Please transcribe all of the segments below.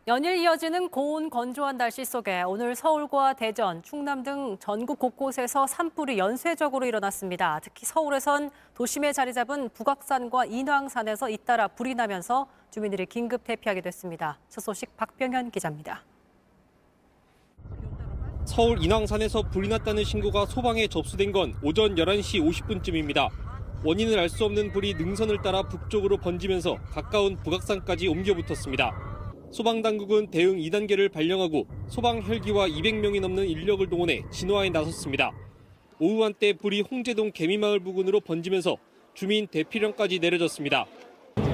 연일 이어지는 고온 건조한 날씨 속에 오늘 서울과 대전, 충남 등 전국 곳곳에서 산불이 연쇄적으로 일어났습니다. 특히 서울에선 도심에 자리 잡은 북악산과 인왕산에서 잇따라 불이 나면서 주민들이 긴급 대피하게 됐습니다. 첫 소식 박병현 기자입니다. 서울 인왕산에서 불이 났다는 신고가 소방에 접수된 건 오전 11시 50분쯤입니다. 원인을 알 수 없는 불이 능선을 따라 북쪽으로 번지면서 가까운 북악산까지 옮겨 붙었습니다. 소방당국은 대응 2단계를 발령하고 소방 헬기와 200명이 넘는 인력을 동원해 진화에 나섰습니다. 오후 한때 불이 홍제동 개미마을 부근으로 번지면서 주민 대피령까지 내려졌습니다.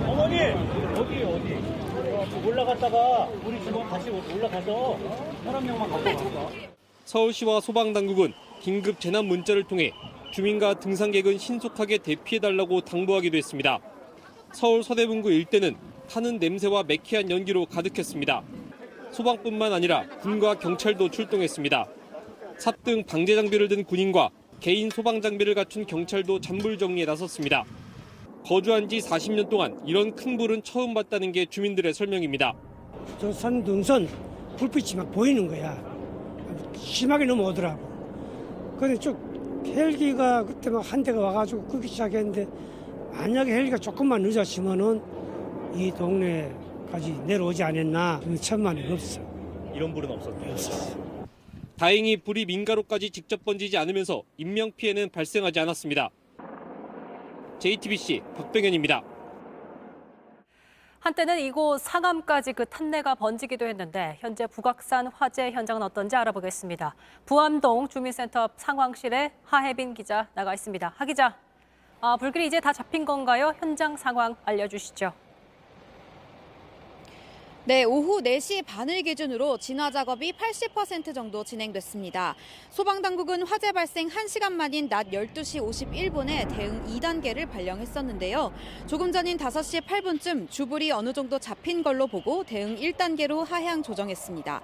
어머니 어디 올라갔다가 우리 지금 다시 올라가서 한 명만 갖고 갈까? 서울시와 소방당국은 긴급 재난 문자를 통해 주민과 등산객은 신속하게 대피해달라고 당부하기도 했습니다. 서울 서대문구 일대는 타는 냄새와 매캐한 연기로 가득했습니다. 소방뿐만 아니라 군과 경찰도 출동했습니다. 삽등 방제 장비를 든 군인과 개인 소방 장비를 갖춘 경찰도 잔불 정리에 나섰습니다. 거주한 지 40년 동안 이런 큰 불은 처음 봤다는 게 주민들의 설명입니다. 저 산 능선 불빛이 막 보이는 거야. 심하게 넘어오더라고. 근데 쭉 헬기가 그때 막 한 대가 와가지고 끄기 시작했는데 만약에 헬기가 조금만 늦었으면은 이 동네까지 내려오지 않았나. 천만에 없어. 이런 불은 없었네요. 없었어. 다행히 불이 민가로까지 직접 번지지 않으면서 인명피해는 발생하지 않았습니다. JTBC 박병현입니다. 한때는 이곳 상암까지 그 탄내가 번지기도 했는데 현재 북악산 화재 현장은 어떤지 알아보겠습니다. 부암동 주민센터 앞 상황실에 하혜빈 기자 나가 있습니다. 하 기자, 불길이 이제 다 잡힌 건가요? 현장 상황 알려주시죠. 네, 오후 4시 반을 기준으로 진화 작업이 80% 정도 진행됐습니다. 소방당국은 화재 발생 1시간 만인 낮 12시 51분에 대응 2단계를 발령했었는데요. 조금 전인 5시 8분쯤 주불이 어느 정도 잡힌 걸로 보고 대응 1단계로 하향 조정했습니다.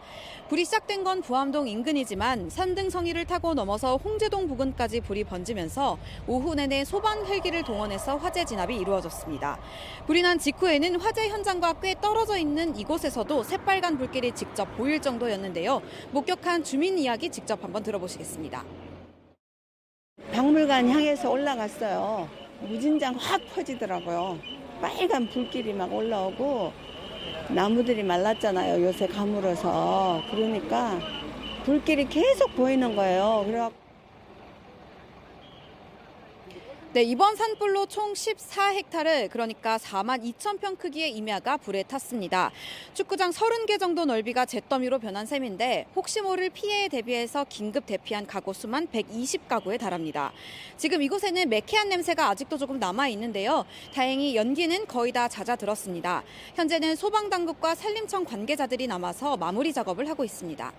불이 시작된 건 부암동 인근이지만 산등성이를 타고 넘어서 홍제동 부근까지 불이 번지면서 오후 내내 소방 헬기를 동원해서 화재 진압이 이루어졌습니다. 불이 난 직후에는 화재 현장과 꽤 떨어져 있는 이곳에서도 새빨간 불길이 직접 보일 정도였는데요. 목격한 주민 이야기 직접 한번 들어보시겠습니다. 박물관 향해서 올라갔어요. 무진장 확 퍼지더라고요. 빨간 불길이 막 올라오고 나무들이 말랐잖아요. 요새 가물어서. 그러니까 불길이 계속 보이는 거예요. 그래갖고 네, 이번 산불로 총 14헥타르, 그러니까 4만 2천 평 크기의 임야가 불에 탔습니다. 축구장 30개 정도 넓이가 잿더미로 변한 셈인데 혹시 모를 피해에 대비해서 긴급 대피한 가구 수만 120가구에 달합니다. 지금 이곳에는 매캐한 냄새가 아직도 조금 남아 있는데요. 다행히 연기는 거의 다 잦아들었습니다. 현재는 소방당국과 산림청 관계자들이 남아서 마무리 작업을 하고 있습니다.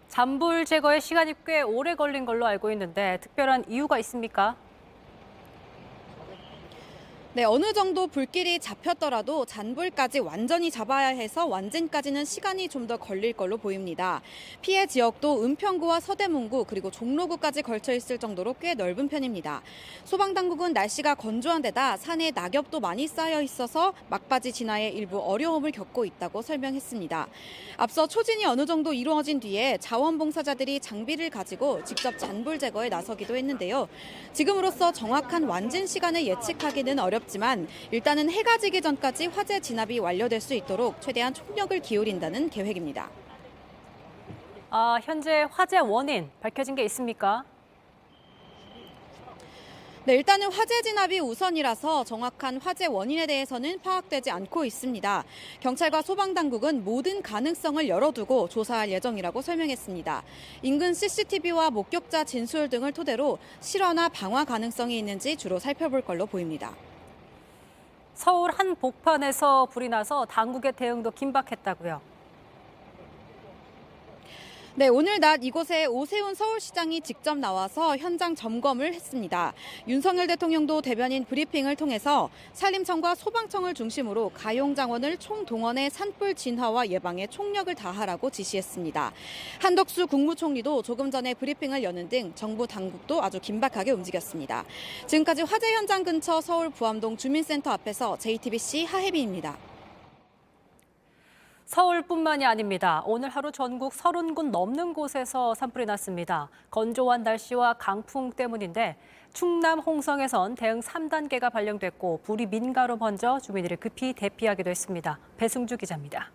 잔불 제거에 시간이 꽤 오래 걸린 걸로 알고 있는데 특별한 이유가 있습니까? 네, 어느 정도 불길이 잡혔더라도 잔불까지 완전히 잡아야 해서 완진까지는 시간이 좀 더 걸릴 걸로 보입니다. 피해 지역도 은평구와 서대문구 그리고 종로구까지 걸쳐 있을 정도로 꽤 넓은 편입니다. 소방당국은 날씨가 건조한 데다 산에 낙엽도 많이 쌓여 있어서 막바지 진화에 일부 어려움을 겪고 있다고 설명했습니다. 앞서 초진이 어느 정도 이루어진 뒤에 자원봉사자들이 장비를 가지고 직접 잔불 제거에 나서기도 했는데요. 지금으로서 정확한 완진 시간을 예측하기는 어렵지만 일단은 해가 지기 전까지 화재 진압이 완료될 수 있도록 최대한 총력을 기울인다는 계획입니다. 현재 화재 원인 밝혀진 게 있습니까? 네, 일단은 화재 진압이 우선이라서 정확한 화재 원인에 대해서는 파악되지 않고 있습니다. 경찰과 소방당국은 모든 가능성을 열어두고 조사할 예정이라고 설명했습니다. 인근 CCTV와 목격자 진술 등을 토대로 실화나 방화 가능성이 있는지 주로 살펴볼 걸로 보입니다. 서울 한 복판에서 불이 나서 당국의 대응도 긴박했다고요. 네, 오늘 낮 이곳에 오세훈 서울시장이 직접 나와서 현장 점검을 했습니다. 윤석열 대통령도 대변인 브리핑을 통해서 산림청과 소방청을 중심으로 가용장원을 총동원해 산불 진화와 예방에 총력을 다하라고 지시했습니다. 한덕수 국무총리도 조금 전에 브리핑을 여는 등 정부 당국도 아주 긴박하게 움직였습니다. 지금까지 화재 현장 근처 서울 부암동 주민센터 앞에서 JTBC 하혜빈입니다. 서울뿐만이 아닙니다. 오늘 하루 전국 30곳 넘는 곳에서 산불이 났습니다. 건조한 날씨와 강풍 때문인데 충남 홍성에선 대응 3단계가 발령됐고 불이 민가로 번져 주민들이 급히 대피하기도 했습니다. 배승주 기자입니다.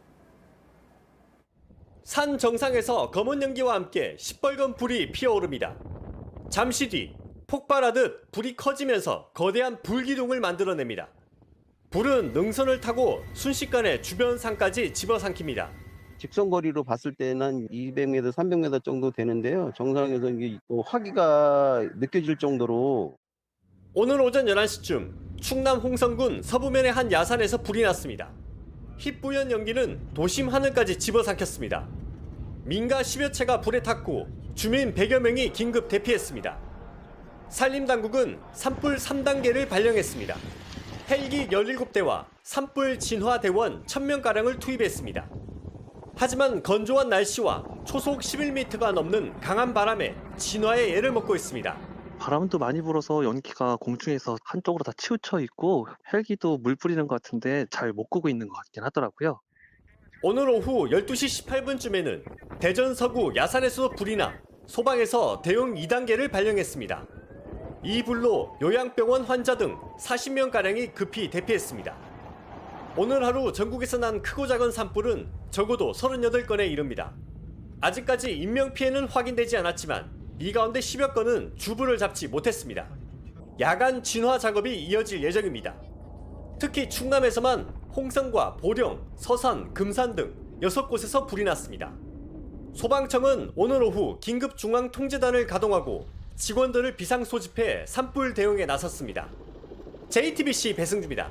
산 정상에서 검은 연기와 함께 시뻘건 불이 피어오릅니다. 잠시 뒤 폭발하듯 불이 커지면서 거대한 불기둥을 만들어냅니다. 불은 능선을 타고 순식간에 주변 산까지 집어삼킵니다. 직선거리로 봤을 때는 200m, 300m 정도 되는데요. 정상에서 이게 화기가 느껴질 정도로. 오늘 오전 11시쯤 충남 홍성군 서부면의 한 야산에서 불이 났습니다. 희뿌연 연기는 도심 하늘까지 집어삼켰습니다. 민가 10여 채가 불에 탔고 주민 100여 명이 긴급 대피했습니다. 산림당국은 산불 3단계를 발령했습니다. 헬기 17대와 산불 진화 대원 1000명가량을 투입했습니다. 하지만 건조한 날씨와 초속 11m가 넘는 강한 바람에 진화의 애를 먹고 있습니다. 바람도 많이 불어서 연기가 공중에서 한쪽으로 다 치우쳐 있고 헬기도 물 뿌리는 것 같은데 잘 못 끄고 있는 것 같긴 하더라고요. 오늘 오후 12시 18분쯤에는 대전 서구 야산에서 불이 나 소방에서 대응 2단계를 발령했습니다. 이 불로 요양병원 환자 등 40명가량이 급히 대피했습니다. 오늘 하루 전국에서 난 크고 작은 산불은 적어도 38건에 이릅니다. 아직까지 인명피해는 확인되지 않았지만 이 가운데 10여 건은 주부를 잡지 못했습니다. 야간 진화 작업이 이어질 예정입니다. 특히 충남에서만 홍성과 보령, 서산, 금산 등 6곳에서 불이 났습니다. 소방청은 오늘 오후 긴급중앙통제단을 가동하고 직원들을 비상 소집해 산불 대응에 나섰습니다. JTBC 배승주입니다.